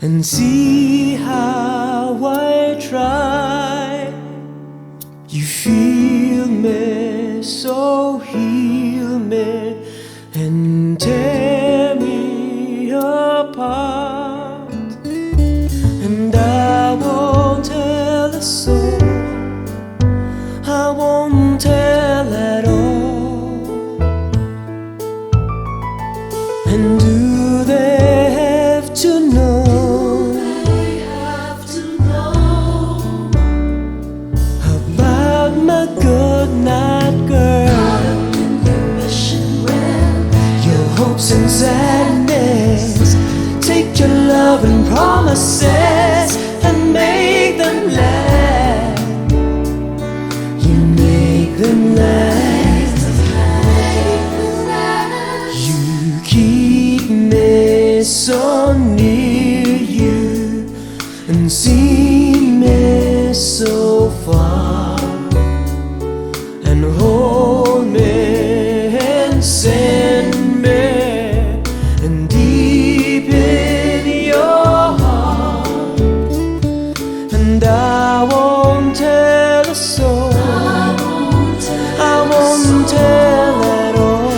and see how I try. You feel me, so heal me and tear me apart. And I won't tell a soul, I won't tell at all. And do they have to know? About my good night girl, your hopes and sadness. Take your love and promises and make them last. You make them last. You keep me so near you and see me so far, and hold me and send me and deep in your heart. And I won't tell a soul, I won't tell at all.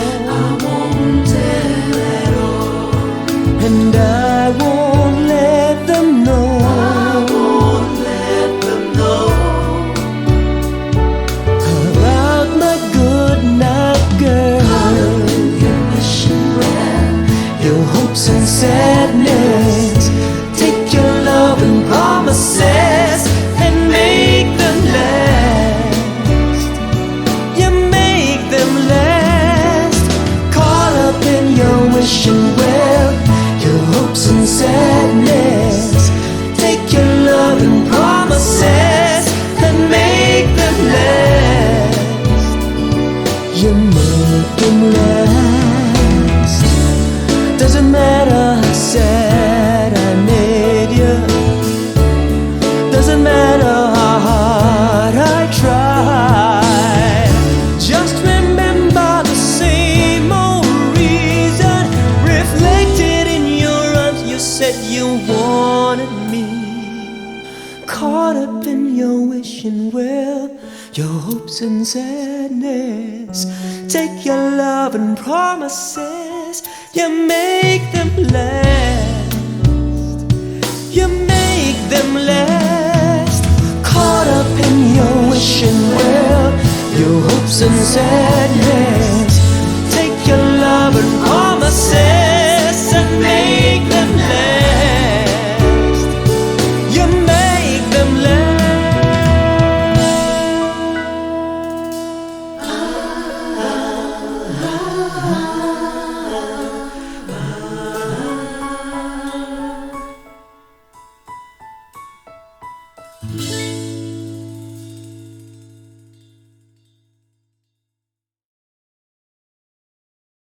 And I won't let them know. About my good night girl, your hopes and sadness. Take your love and promises and make them last. You make them last. Caught up in your wishing well, your hopes and sadness. Take your love and promises and make them last. You make them last. Doesn't matter how sad I made you, doesn't matter how hard I try. Just remember the same old reason reflected in your eyes. You said you wanted me. Caught up in your wishing well, your hopes and sadness. Take your love and promises, you make them last. You make them last. Caught up in your wishing well, your hopes and sadness. Take your love and promises.